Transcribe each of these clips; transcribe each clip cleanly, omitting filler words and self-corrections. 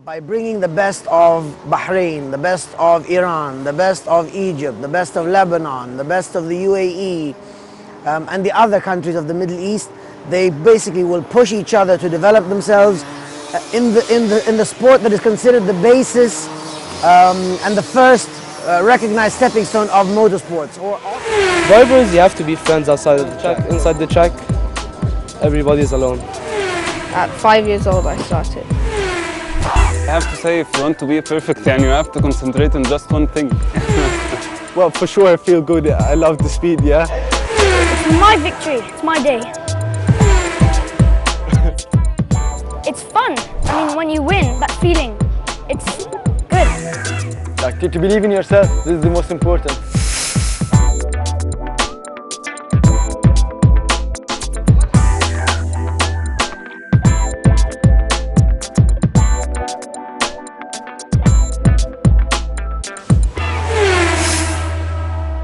By bringing the best of Bahrain, the best of Iran, the best of Egypt, the best of Lebanon, the best of the UAE, and the other countries of the Middle East, they basically will push each other to develop themselves in the sport that is considered the basis and the first recognized stepping stone of motorsports. Drivers, you have to be friends outside of the track. Inside the track, everybody's alone. At 5 years old, I started. I have to say, if you want to be perfect, you have to concentrate on just one thing. Well, for sure, I feel good. I love the speed, yeah. It's my victory. It's my day. It's fun. I mean, when you win, that feeling, it's good. Like, to believe in yourself, this is the most important.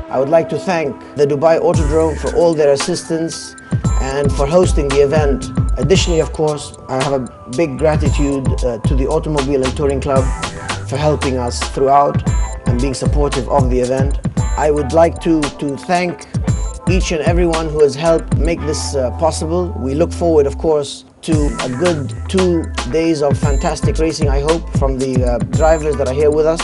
I would like to thank the Dubai Autodrome for all their assistance and for hosting the event. Additionally, of course, I have a big gratitude to the Automobile and Touring Club for helping us throughout and being supportive of the event. I would like to thank each and everyone who has helped make this possible. We look forward, of course, to a good 2 days of fantastic racing, I hope, from the drivers that are here with us.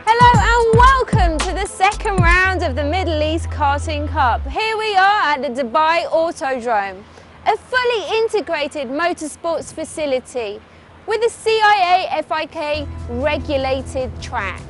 Hello and welcome to the second round of the Middle East Karting Cup. Here we are at the Dubai Autodrome, a fully integrated motorsports facility with a CIA FIK regulated track.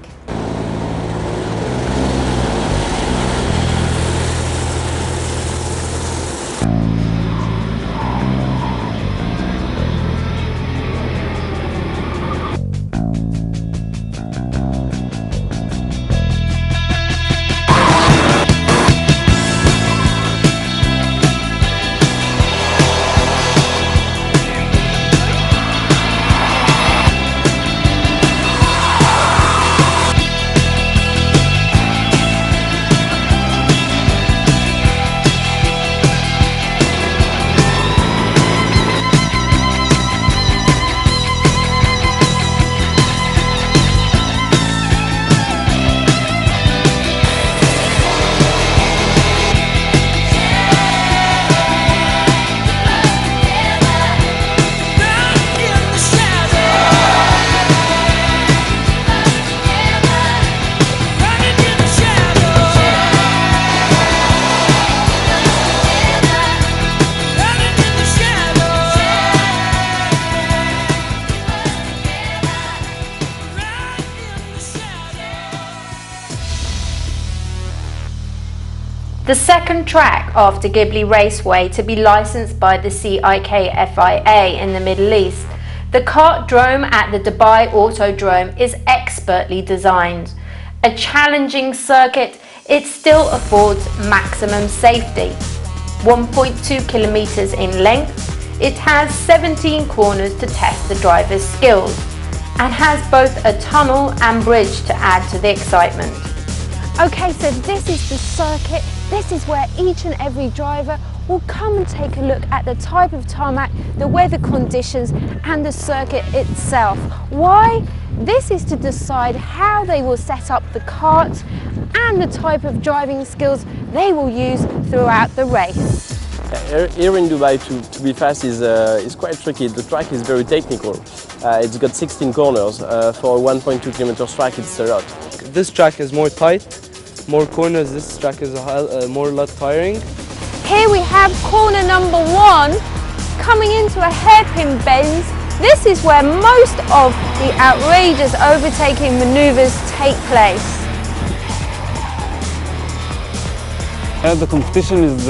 The second track of the Ghibli Raceway to be licensed by the CIK FIA in the Middle East, the Kartdrome at the Dubai Autodrome is expertly designed. A challenging circuit, it still affords maximum safety. 1.2 kilometers in length, it has 17 corners to test the driver's skills and has both a tunnel and bridge to add to the excitement. Okay, so this is the circuit. This is where each and every driver will come and take a look at the type of tarmac, the weather conditions and the circuit itself. Why? This is to decide how they will set up the kart and the type of driving skills they will use throughout the race. Here in Dubai, to be fast is quite tricky. The track is very technical. It's got 16 corners. For a 1.2 kilometers track, it's a lot. This track is more tight. More corners, this track is more lot tiring. Here we have corner number 1 coming into a hairpin bend. This is where most of the outrageous overtaking manoeuvres take place. The competition is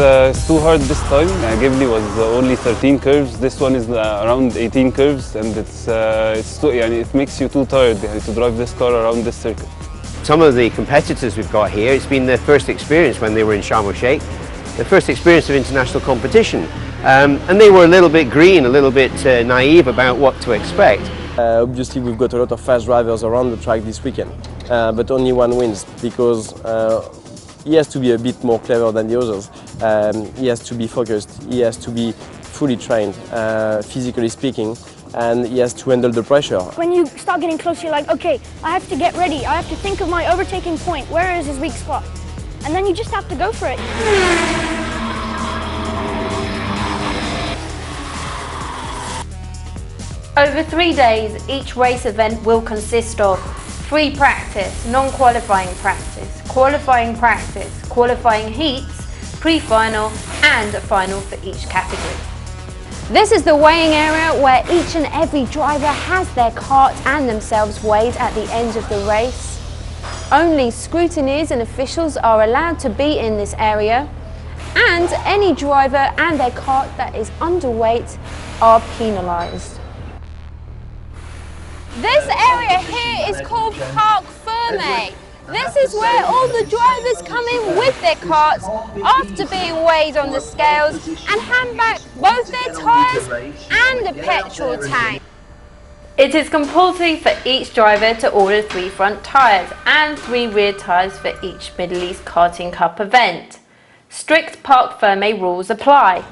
too hard this time. Ghibli was only 13 curves. This one is around 18 curves, and it makes you too tired to drive this car around this circuit. Some of the competitors we've got here, it's been their first experience when they were in Sharm el-Sheikh, their first experience of international competition. And they were a little bit green, a little bit naive about what to expect. Obviously, we've got a lot of fast drivers around the track this weekend, but only one wins because he has to be a bit more clever than the others. He has to be focused, he has to be fully trained, physically speaking, and he has to handle the pressure. When you start getting close, you're like, okay, I have to get ready. I have to think of my overtaking point. Where is his weak spot? And then you just have to go for it. Over 3 days, each race event will consist of free practice, non-qualifying practice, qualifying heats, pre-final and a final for each category. This is the weighing area where each and every driver has their cart and themselves weighed at the end of the race. Only scrutineers and officials are allowed to be in this area, and any driver and their cart that is underweight are penalised. This area here is called Parc Fermé. This is where all the drivers come in with their carts after being weighed on the scales and hand back both their tyres and the petrol tank. It is compulsory for each driver to order 3 front tyres and 3 rear tyres for each Middle East Karting Cup event. Strict Parc Fermé rules apply.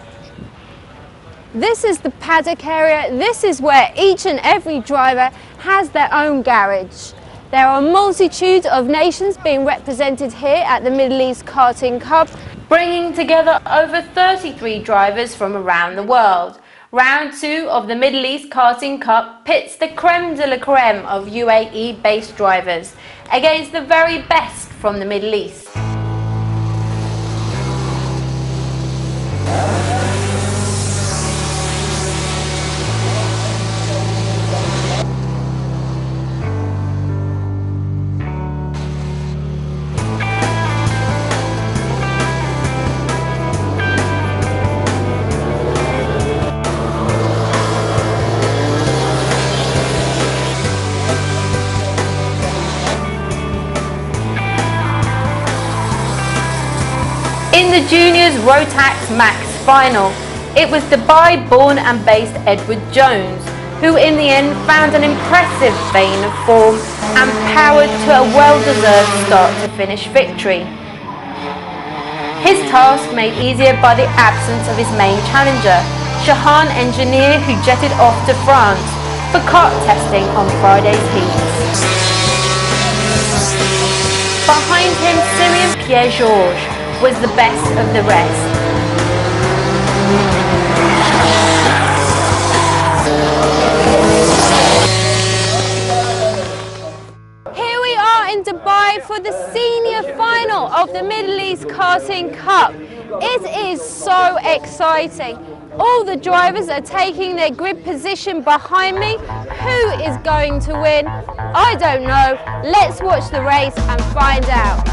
This is the paddock area. This is where each and every driver has their own garage. There are a multitude of nations being represented here at the Middle East Karting Cup, bringing together over 33 drivers from around the world. Round 2 of the Middle East Karting Cup pits the creme de la creme of UAE-based drivers against the very best from the Middle East. In the Juniors Rotax Max final, it was Dubai-born and based Edward Jones, who in the end found an impressive vein of form and powered to a well-deserved start-to-finish victory. His task made easier by the absence of his main challenger, Shahan Engineer, who jetted off to France for kart testing on Friday's heats. Behind him, Cyrian Pierre-Georges was the best of the rest. Here we are in Dubai for the senior final of the Middle East Karting Cup. It is so exciting. All the drivers are taking their grid position behind me. Who is going to win? I don't know. Let's watch the race and find out.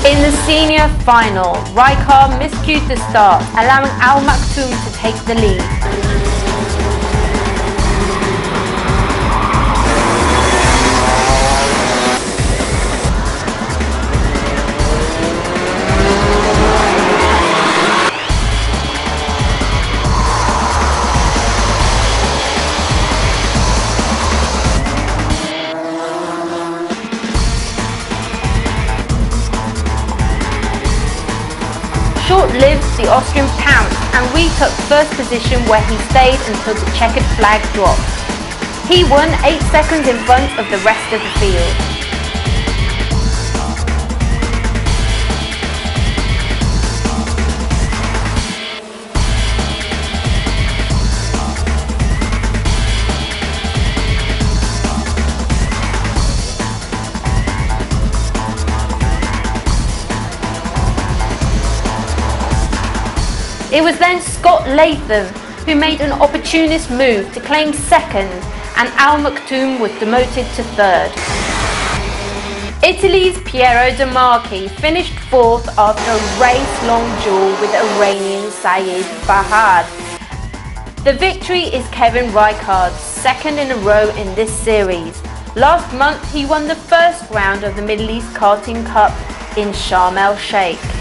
In the senior final, Raikar miscued the start, allowing Al Maktoum to take the lead. Short-lived, the Austrian pounced and retook first position where he stayed until the checkered flag dropped. He won 8 seconds in front of the rest of the field. It was then Scott Latham who made an opportunist move to claim second, and Al Maktoum was demoted to third. Italy's Piero De Marchi finished fourth after a race-long duel with Iranian Saeed Fahad. The victory is Kevin Rijkaard's second in a row in this series. Last month he won the first round of the Middle East Karting Cup in Sharm el Sheikh.